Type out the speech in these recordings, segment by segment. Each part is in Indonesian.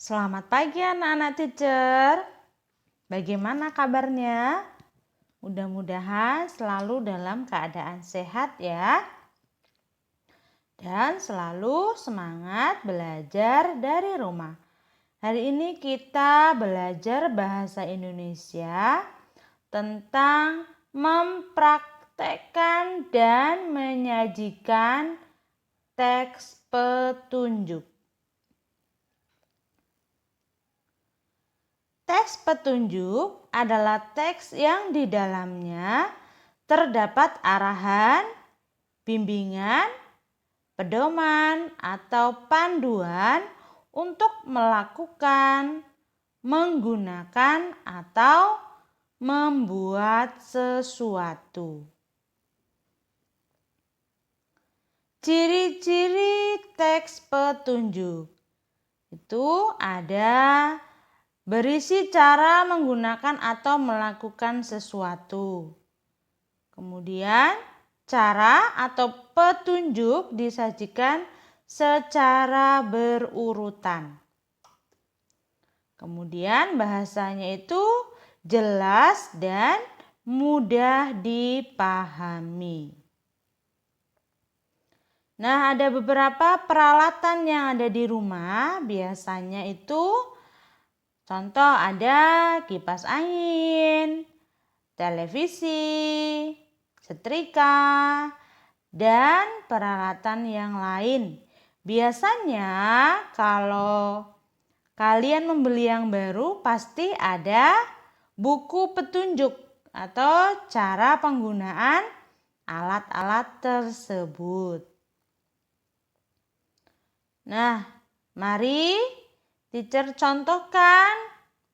Selamat pagi anak-anak teacher. Bagaimana kabarnya? Mudah-mudahan selalu dalam keadaan sehat ya. Dan selalu semangat belajar dari rumah. Hari ini kita belajar bahasa Indonesia tentang mempraktekkan dan menyajikan teks petunjuk. Teks petunjuk adalah teks yang di dalamnya terdapat arahan, bimbingan, pedoman, atau panduan untuk melakukan, menggunakan, atau membuat sesuatu. Ciri-ciri teks petunjuk itu ada berisi cara menggunakan atau melakukan sesuatu. Kemudian, cara atau petunjuk disajikan secara berurutan. Kemudian, bahasanya itu jelas dan mudah dipahami. Nah, ada beberapa peralatan yang ada di rumah. Biasanya itu contoh ada kipas angin, televisi, setrika, dan peralatan yang lain. Biasanya kalau kalian membeli yang baru pasti ada buku petunjuk atau cara penggunaan alat-alat tersebut. Nah, mari teacher contohkan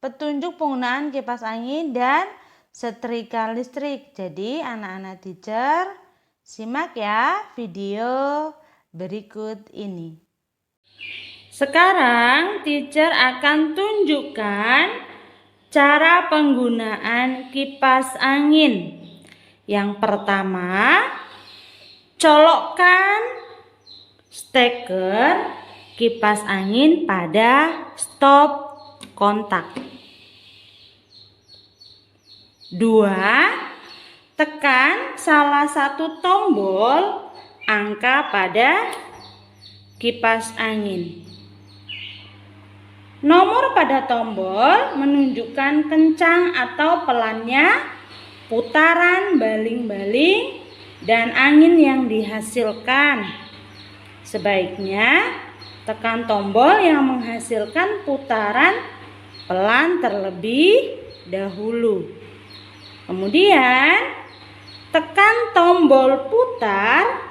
petunjuk penggunaan kipas angin dan setrika listrik. Jadi anak-anak teacher simak ya video berikut ini. Sekarang teacher akan tunjukkan cara penggunaan kipas angin. Yang pertama, colokkan steker kipas angin pada stop kontak. 2. Tekan salah satu tombol angka pada kipas angin. Nomor pada tombol menunjukkan kencang atau pelannya putaran baling-baling dan angin yang dihasilkan. Sebaiknya tekan tombol yang menghasilkan putaran pelan terlebih dahulu. Kemudian tekan tombol putar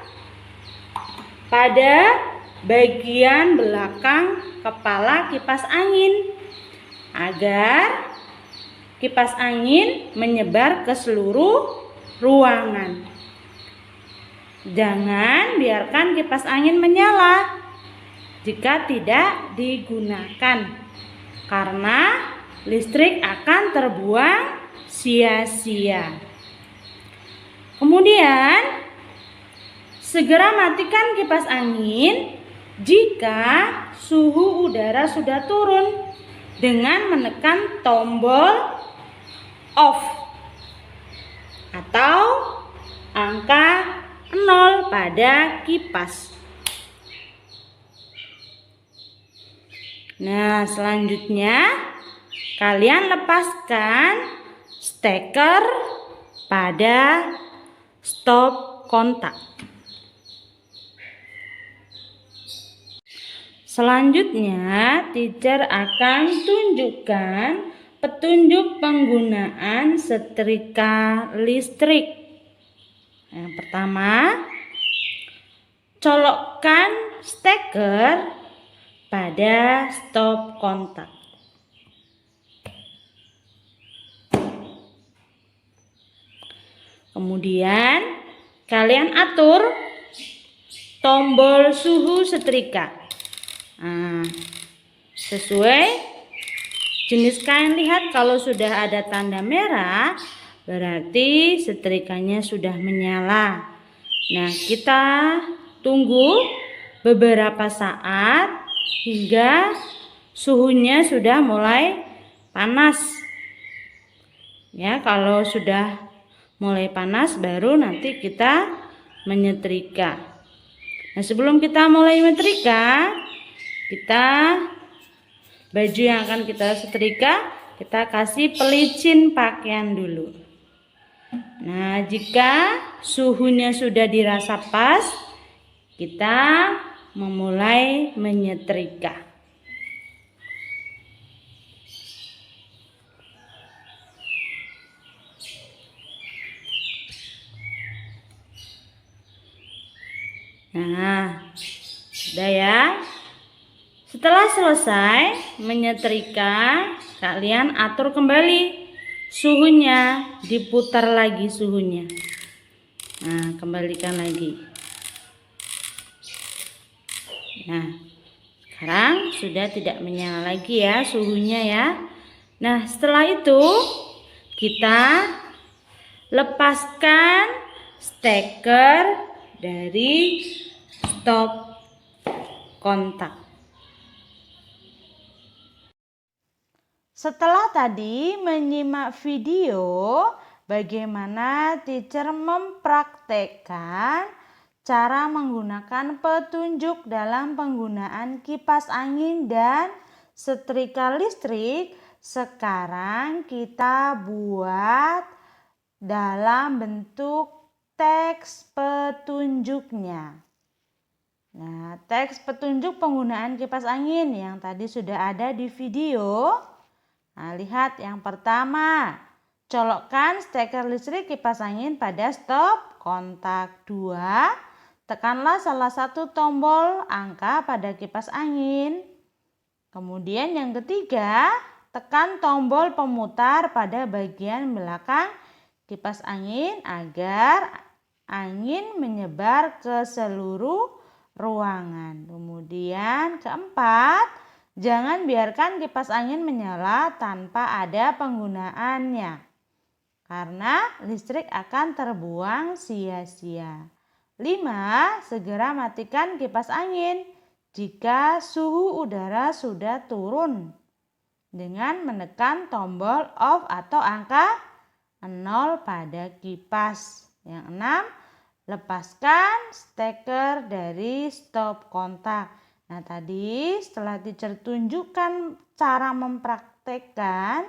pada bagian belakang kepala kipas angin agar kipas angin menyebar ke seluruh ruangan. Jangan biarkan kipas angin menyala jika tidak digunakan, karena listrik akan terbuang sia-sia. Kemudian, segera matikan kipas angin jika suhu udara sudah turun dengan menekan tombol off atau angka 0 pada kipas. Nah, selanjutnya kalian lepaskan steker pada stop kontak. Selanjutnya, teacher akan tunjukkan petunjuk penggunaan setrika listrik. Yang pertama, colokkan steker pada stop kontak. Kemudian kalian atur tombol suhu setrika. Nah, sesuai jenis kain, lihat kalau sudah ada tanda merah berarti setrikanya sudah menyala. Nah, kita tunggu beberapa saat hingga suhunya sudah mulai panas. Ya, kalau sudah mulai panas baru nanti kita menyetrika. Nah, sebelum kita mulai menyetrika, baju yang akan kita setrika, kita kasih pelicin pakaian dulu. Nah, jika suhunya sudah dirasa pas, kita memulai menyetrika. Nah, sudah ya. Setelah selesai menyetrika, kalian atur kembali suhunya, diputar lagi suhunya. Nah, kembalikan lagi. Nah, sekarang sudah tidak menyala lagi ya suhunya ya. Nah, setelah itu kita lepaskan steker dari stop kontak. Setelah tadi menyimak video bagaimana teacher mempraktekkan cara menggunakan petunjuk dalam penggunaan kipas angin dan setrika listrik, sekarang kita buat dalam bentuk teks petunjuknya. Nah, teks petunjuk penggunaan kipas angin yang tadi sudah ada di video. Nah, lihat yang pertama, colokkan steker listrik kipas angin pada stop kontak. 2, tekanlah salah satu tombol angka pada kipas angin. Kemudian yang ketiga, tekan tombol pemutar pada bagian belakang kipas angin agar angin menyebar ke seluruh ruangan. Kemudian keempat, jangan biarkan kipas angin menyala tanpa ada penggunaannya, karena listrik akan terbuang sia-sia. 5, segera matikan kipas angin jika suhu udara sudah turun dengan menekan tombol off atau angka 0 pada kipas. Yang 6, lepaskan steker dari stop kontak. Nah, tadi setelah teacher tunjukkan cara mempraktekkan,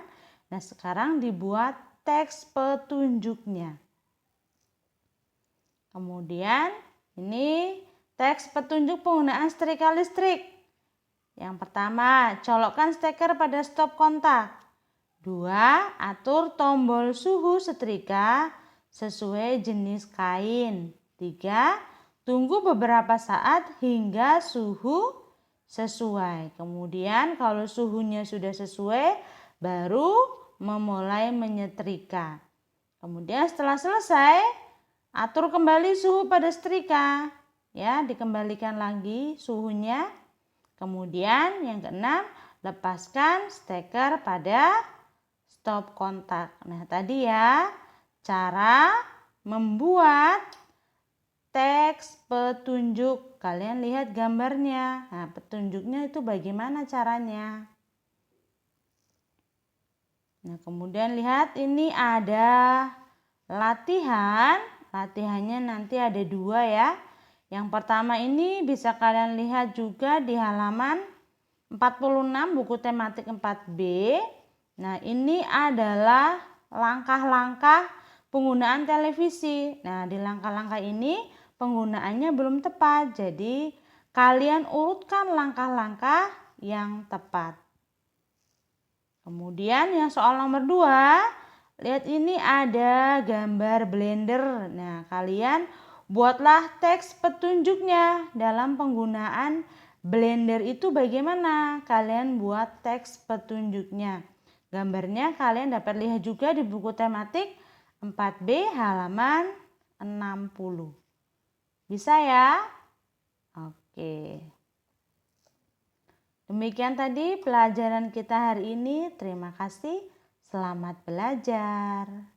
nah sekarang dibuat teks petunjuknya. Kemudian ini teks petunjuk penggunaan setrika listrik. Yang pertama, colokkan steker pada stop kontak. 2, atur tombol suhu setrika sesuai jenis kain. 3, tunggu beberapa saat hingga suhu sesuai. Kemudian kalau suhunya sudah sesuai, baru memulai menyetrika. Kemudian setelah selesai, atur kembali suhu pada setrika. Ya, dikembalikan lagi suhunya. Kemudian yang keenam, lepaskan steker pada stop kontak. Nah, tadi ya cara membuat teks petunjuk. Kalian lihat gambarnya. Nah, petunjuknya itu bagaimana caranya. Nah, kemudian lihat ini ada latihan. Latihannya nanti ada 2 ya. Yang pertama ini bisa kalian lihat juga di halaman 46 buku tematik 4B. Nah, ini adalah langkah-langkah penggunaan televisi. Nah, di langkah-langkah ini penggunaannya belum tepat. Jadi, kalian urutkan langkah-langkah yang tepat. Kemudian yang soal nomor 2, lihat ini ada gambar blender. Nah, kalian buatlah teks petunjuknya dalam penggunaan blender itu bagaimana? Kalian buat teks petunjuknya. Gambarnya kalian dapat lihat juga di buku tematik 4B halaman 60. Bisa ya? Oke. Demikian tadi pelajaran kita hari ini. Terima kasih. Selamat belajar.